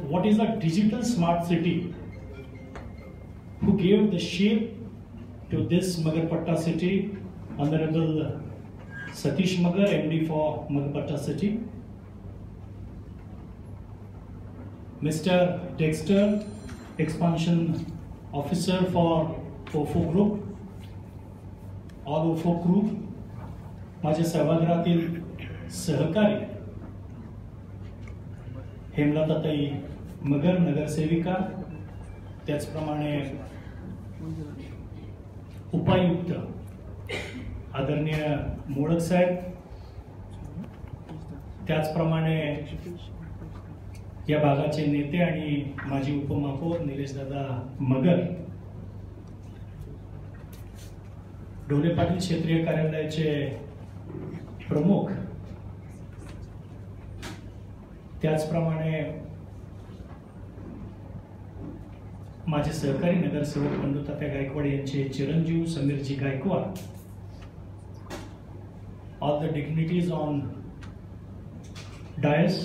what is a digital smart city, who gave the shape to this Magarpatta city, Honorable Satish Magar, MD for Magarpatta city. Mr. Dexter, Expansion Officer for OFO Group, all OFO Group, माझे सभागृहातील सहकारी हेमलताताई मगर नगरसेविका, त्याचप्रमाणे उपायुक्त आदरणीय मोळक साहेब, त्याचप्रमाणे या भागाचे नेते आणि माजी उपमहापौर निलेश दादा मगर, ढोले पाटील क्षेत्रीय कार्यालयाचे प्रमुख, त्याचप्रमाणे माझे सहकारी नगरसेवक बंधू तात्या गायकवाड यांचे चिरंजीव Sameerji Gaikwad, all the dignitaries on dais,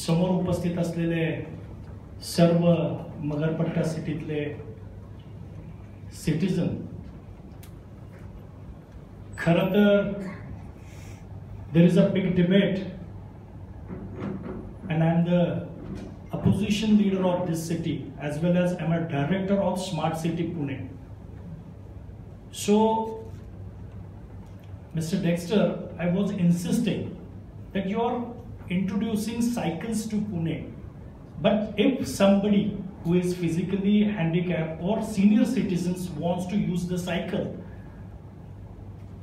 समोर उपस्थित असलेले सर्व मगरपट्टा सिटीतले सिटीजन, खरं तर there is a big debate and I am the opposition leader of this city as well as I am a director of Smart City Pune. So Mr. Dexter, I was insisting that you are introducing cycles to Pune, but if somebody who is physically handicapped or senior citizens wants to use the cycle,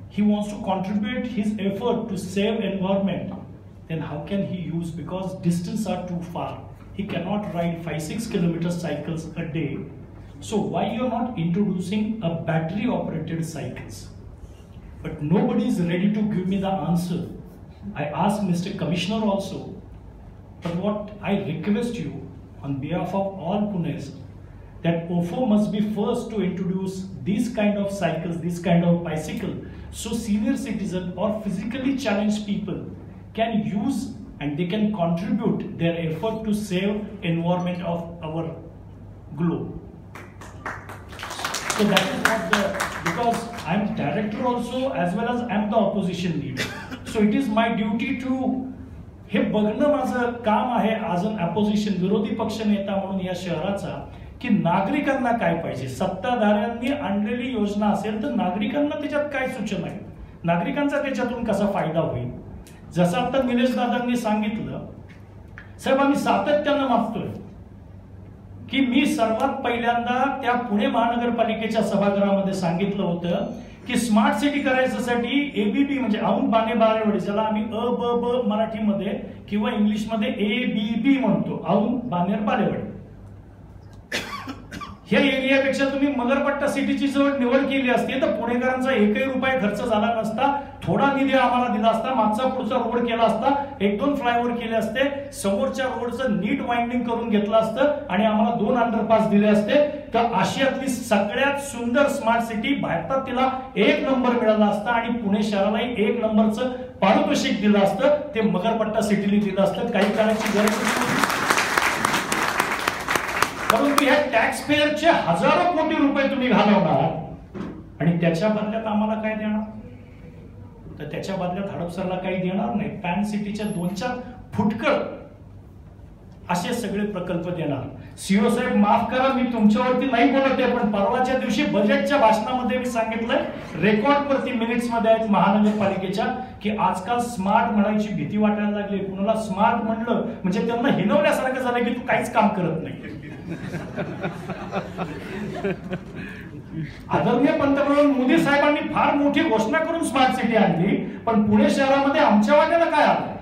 he wants to contribute his effort to save environment, then how can he use, because distance are too far, he cannot ride 5-6 kilometer cycles a day. So why you are not introducing a battery operated cycles? But nobody is ready to give me the answer. I asked Mr. Commissioner also, but what I request you on behalf of all Punes, that OFO must be first to introduce these kind of cycles, this kind of bicycle, so senior citizen or physically challenged people can use and they can contribute their effort to save environment of our globe. So that is what because I am director also as well as I am the opposition leader. So it is my duty to हे बघणं माझं काम आहे as an opposition, विरोधी पक्ष नेता म्हणून या शहराचा, की नागरिकांना काय पाहिजे. सत्ताधाऱ्यांनी आणलेली योजना असेल तर नागरिकांना त्याच्यात काय सूचना आहे, नागरिकांचा त्याच्यातून कसा फायदा होईल. जसं आता निलेश दादांनी सांगितलं, साहेब आम्ही सातत्यानं मागतोय की मी सर्वात पहिल्यांदा त्या पुणे महानगरपालिकेच्या सभागृहामध्ये सांगितलं होतं की स्मार्ट सिटी करायसाठी एबीबी म्हणजे औंध बाणे बालेवाडी, ज्याला आम्ही अ ब ब मराठीमध्ये किंवा इंग्लिशमध्ये एबीबी म्हणतो, औंध बाणेर बालेवाडी, ह्या एरियापेक्षा तुम्ही मगरपट्टा सिटीची जर निवड केली असती तर पुणेकरांचा एकही रुपया खर्च झाला नसता. थोडा निधी आम्हाला दिला असता, मागचा पुढचा रोड केला असता, 1-2 फ्लायओव्हर केले असते, समोरच्या रोडचं नीट वाइंडिंग करून घेतलं असतं आणि आम्हाला 2 अंडरपास दिले असते, तर आशियातली सगळ्यात सुंदर स्मार्ट सिटी भारतात तिला 1 नंबर मिळाला असता आणि पुणे शहरालाही 1 नंबरचं पारितोषिक दिलं असतं. ते मगरपट्टा सिटीला दिलं असतं, काही करायची गरज नाही. परंतु ह्या टॅक्स पेअरचे हजारो कोटी रुपये तुम्ही घालवणार आणि त्याच्या बदल्यात आम्हाला काय देणार, तर त्याच्या बदल्यात हडपसरला काही देणार नाही. पॅन सिटीच्या 2-4 फुटकळ असे सगळे प्रकल्प देणार. सीओ साहेब माफ करा, मी तुमच्यावरती नाही बोलत आहे, पण परवाच्या दिवशी बजेटच्या भाषणामध्ये मी सांगितलंय, रेकॉर्ड वरती मिनिट्स मध्ये आहेत महानगरपालिकेच्या, की आजकाल स्मार्ट म्हणायची भीती वाटायला लागली. कुणाला स्मार्ट म्हणलं म्हणजे त्यांना हिनवल्यासारखं झालं की तू काहीच काम करत नाही. आदरणीय पंतप्रधान मोदी साहेबांनी फार मोठी घोषणा करून स्मार्ट सिटी आणली, पण पुणे शहरामध्ये आमच्या वाट्याला काय आलं,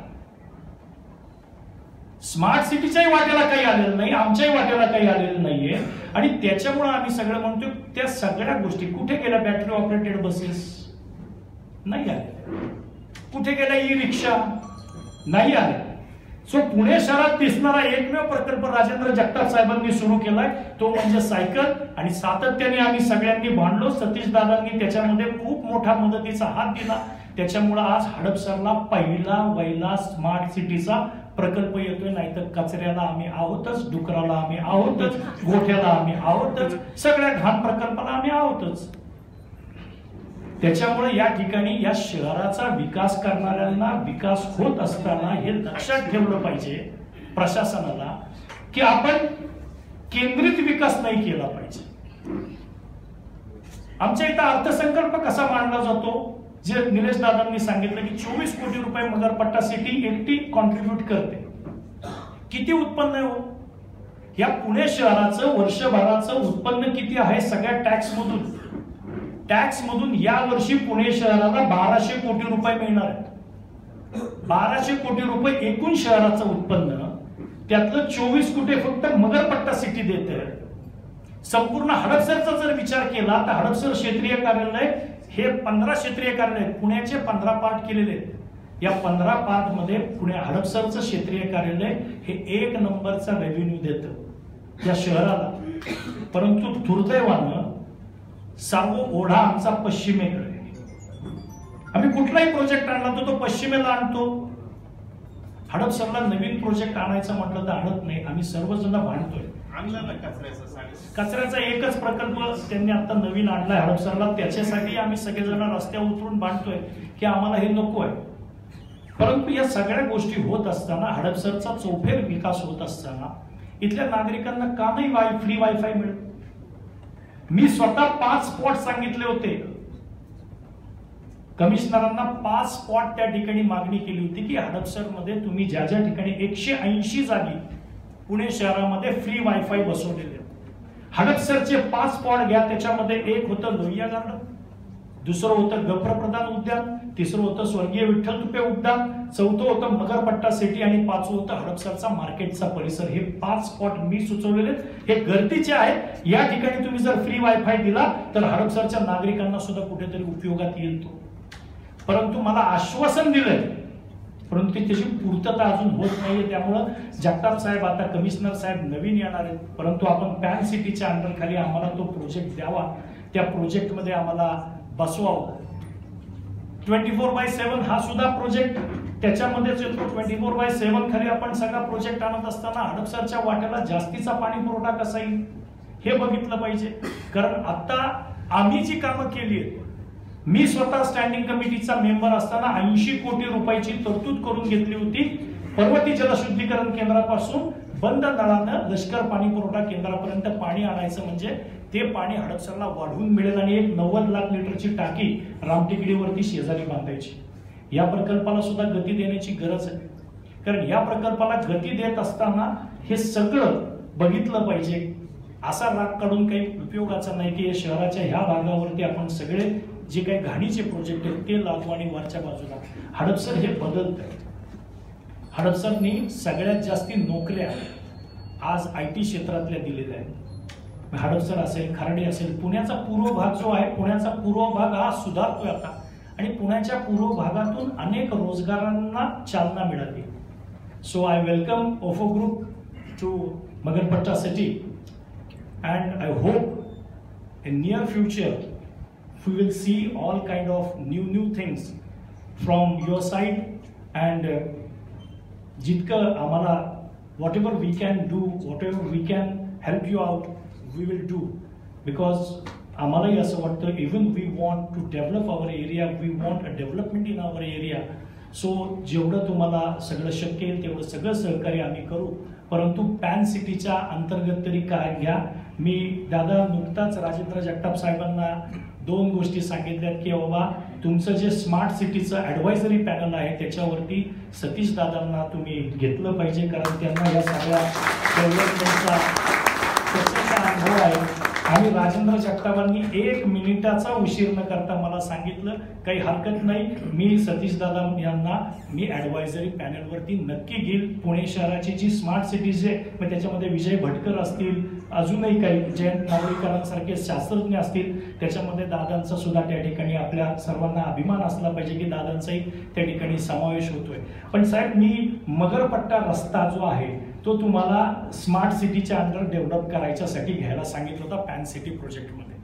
स्मार्ट सिटीच्याही वाट्याला काही आलेलं नाही, आमच्याही वाट्याला काही आलेलं नाहीये. आणि त्याच्यामुळे आम्ही सगळं म्हणतो त्या सगळ्या गोष्टी कुठे गेल्या. बॅटरी ऑपरेटेड बसेस नाही आले, कुठे गेल्या ई रिक्षा नाही आले. सो पुणे शहरात दिसणारा एकमेव प्रकल्प राजेंद्र जगताप साहेबांनी सुरू केलाय, तो म्हणजे सायकल. आणि सातत्याने आम्ही सगळ्यांनी भांडलो, सतीश दादांनी त्याच्यामध्ये खूप मोठा मदतीचा हात दिला. त्याच्यामुळे आज हडपसरला पहिला स्मार्ट सिटीचा प्रकल्प येतोय, नाहीतर कचऱ्याला आम्ही आहोतच, डुकराला आम्ही आहोतच, गोठ्याला आम्ही आहोतच, सगळ्या घाण प्रकल्पाला आम्ही आहोतच. त्याच्यामुळे या ठिकाणी या शहराचा विकास करणाऱ्यांना विकास होत असताना हे लक्षात ठेवलं पाहिजे प्रशासनाला की आपण केंद्रित विकास नाही केला पाहिजे. आमच्या इथं अर्थसंकल्प कसा मांडला जातो, जे निलेश दादांनी सांगितलं की 24 कोटी रुपये मगरपट्टा सिटी एकटी कॉन्ट्रीब्यूट करते. किती उत्पन्न आहे हो या पुणे शहराचं? वर्षभराचं उत्पन्न किती आहे सगळ्या टॅक्स मधून या वर्षी पुणे शहराला 1200 कोटी रुपये मिळणार आहेत. 1200 कोटी रुपये एकूण शहराचं उत्पन्न, त्यातलं 24 कोटी फक्त मगरपट्टा सिटी देते. संपूर्ण हडपसरचा जर विचार केला तर हडपसर क्षेत्रीय कार्यालय हे 15 क्षेत्रीय कार्यालय, पुण्याचे 15 पार्ट केलेले आहेत. या 15 पार्ट मध्ये पुणे हडपसरचं क्षेत्रीय कार्यालय हे 1 नंबरचा रेव्हेन्यू देतं या शहराला. परंतु दुर्दैवानं सर्व ओढा आमचा पश्चिमेकडे. आम्ही कुठलाही प्रोजेक्ट आणला तर तो पश्चिमेला आणतो. हडपसरला नवीन प्रोजेक्ट आणायचं म्हटलं तर आणत नाही. आम्ही सर्वजण भांडतोय. कचऱ्याचा एकच प्रकल्प त्यांनी आता नवीन आणलाय हडपसरला, त्याच्यासाठी आम्ही सगळेजण रस्त्यावर उतरून भांडतोय की आम्हाला हे नको आहे. परंतु या सगळ्या गोष्टी होत असताना, हडपसरचा चौफेर विकास होत असताना इथल्या नागरिकांना का नाही फ्री वायफाय मिळत? मी स्वतः 5 स्पॉट सांगितले होते कमिशनरांना. 5 स्पॉट त्या ठिकाणी मागणी केली होती की हडपसर मध्ये तुम्ही ज्या ज्या ठिकाणी 180 जागी पुणे शहरामध्ये फ्री वायफाय बसवलेले. हडपसरचे 5 स्पॉट घ्या. त्याच्यामध्ये एक होतं लोहिया गार्डन, दुसरं होतं गप्रप्रधान उद्यान, तिसरं होतं स्वर्गीय विठ्ठल तुपे उद्यान, चौथं होतं मगरपट्टा सिटी आणि 5वं होतं हडपसरचा मार्केटचा परिसर. हे 5 स्पॉट मी सुचवलेले, हे गर्दीचे आहेत. या ठिकाणी तुम्ही जर फ्री वायफाय दिला तर हडपसरच्या नागरिकांना सुद्धा कुठेतरी उपयोगात येईल तो. परंतु मला आश्वासन दिलंय, परंतु त्याची पूर्तता अजून होत नाहीये. त्यामुळं जगताप साहेब, आता कमिशनर साहेब नवीन येणार आहेत, परंतु आपण पॅन सिटीच्या अंडर खाली आम्हाला तो प्रोजेक्ट द्यावा. त्या प्रोजेक्टमध्ये आम्हाला बसवावं. 24/7 हा सुद्धा प्रोजेक्ट त्याच्यामध्येच येतो. 24/7 खाली आपण सगळा प्रोजेक्ट आणत असताना हडपसरच्या वाट्याला जास्तीचा पाणी पुरवठा कसा येईल हे बघितलं पाहिजे. कारण आता आम्ही जी कामं केली आहेत, मी स्वतः स्टँडिंग कमिटीचा मेंबर असताना 80 कोटी रुपयाची तरतूद करून घेतली होती. पर्वती जलशुद्धीकरण केंद्रापासून बंद नळानं लष्कर पाणी पुरवठा केंद्रापर्यंत पाणी आणायचं, म्हणजे ते पाणी हडपसरला वाढवून मिळेल आणि एक 90 लाख लिटरची टाकी रामटेकडीवरती शेजारी बांधायची. या प्रकल्पाला सुद्धा गती देण्याची गरज आहे. कारण या प्रकल्पाला गती देत असताना हे सगळं बघितलं पाहिजे. असा राग काढून काही उपयोगाचा नाही की शहराच्या ह्या भागावरती आपण सगळे जे काही घाणीचे प्रोजेक्ट आहेत ते लागू आणि वरच्या बाजूला. हडपसर हे बदलत आहे. हडपसरनी सगळ्यात जास्ती नोकऱ्या आज IT क्षेत्रातल्या दिलेल्या आहेत. हडपसर असेल, खर्डी असेल, पुण्याचा पूर्व भाग जो आहे, पुण्याचा पूर्व भाग हा सुधारतोय आता आणि पुण्याच्या पूर्व भागातून अनेक रोजगारांना चालना मिळाली. So I welcome Ofo group to Magarpatta City and I hope in near future we will see all kind of new things from your side and जितकं आम्हाला whatever we can do, whatever we can help you out, we will do, because आम्हालाही असं वाटतं even we want to develop our area, we want a development in our area. So जेवढं तुम्हाला सगळं शक्य आहे तेवढं सगळं सहकार्य आम्ही करू. परंतु पॅन सिटीच्या अंतर्गत तरी काय घ्या. मी दादा नुकताच राजेंद्र जगताप साहेबांना 2 गोष्टी सांगितल्यात की बाबा तुमचं जे स्मार्ट सिटीचं ॲडवायझरी पॅनल आहे त्याच्यावरती सतीश दादांना तुम्ही घेतलं पाहिजे, कारण त्यांना या सगळ्या डेव्हलपमेंटचा प्रत्यक्ष अनुभव आहे. आणि राजेंद्र जगतापांनी 1 मिनिटाचा उशीर न करता मला सांगितलं काही हरकत नाही, मी सतीश दादा यांना मी ॲडवायझरी पॅनलवरती नक्की घेईल. पुणे शहराची जी स्मार्ट सिटीज आहे मग त्याच्यामध्ये विजय भटकर असतील, अजूनही काही जयंत नावळीकरांसारखे शास्त्रज्ञ असतील, त्याच्यामध्ये दादांचा सुद्धा त्या ठिकाणी आपल्या सर्वांना अभिमान असला पाहिजे की दादांचाही त्या ठिकाणी समावेश होतोय. पण साहेब मी मगरपट्टा रस्ता जो आहे तो तुम्हाला स्मार्ट सिटीच्या अंडर डेव्हलप करायच्यासाठी घ्यायला सांगितलं होतं पॅन सिटी प्रोजेक्टमध्ये.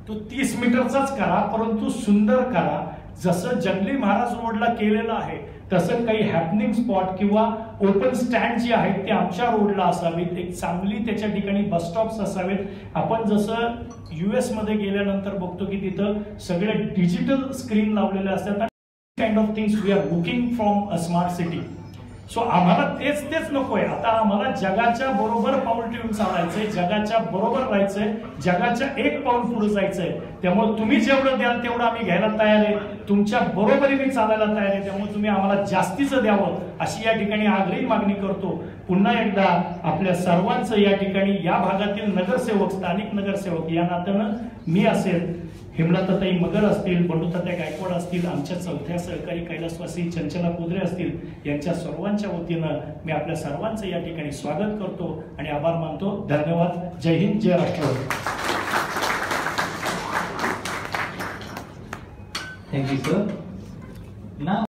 तो 30 मीटरचाच करा, परंतु सुंदर करा. जसं जंगली महाराज रोडला केलेलं आहे तसं काही हॅपनिंग स्पॉट किंवा ओपन स्टँड जे आहेत ते आमच्या रोडला असावेत, एक चांगली त्याच्या ठिकाणी बस स्टॉप्स असावेत. आपण जसं US मध्ये गेल्यानंतर बघतो की तिथं सगळे डिजिटल स्क्रीन लावलेले असतात. Kind of things we are looking from a smart city. So आम्हाला तेच नकोय. आता आम्हाला जगाच्या बरोबर पाऊल ठेवून चालायचंय, जगाच्या बरोबर राहायचंय, जगाच्या एक पाऊल पुढे जायचंय. त्यामुळे तुम्ही जेवढं द्याल तेवढं आम्ही घ्यायला तयार आहे, तुमच्या बरोबरीने चालायला तयार आहे. त्यामुळे तुम्ही आम्हाला जास्तीचं द्यावं अशी या ठिकाणी आग्रही मागणी करतो. पुन्हा एकदा आपल्या सर्वांचं या ठिकाणी या भागातील नगरसेवक, स्थानिक नगरसेवक या नात्यानं मी असेल, हेमलताताई मगर असतील, बंडूतात्या गायकवाड असतील, आमच्या चौथ्या सहकारी कैलासवासी चंचला कुद्रे असतील, यांच्या सर्वांच्या वतीनं मी आपल्या सर्वांचं या ठिकाणी स्वागत करतो आणि आभार मानतो. धन्यवाद. जय हिंद, जय राष्ट्र. Thank you sir. ना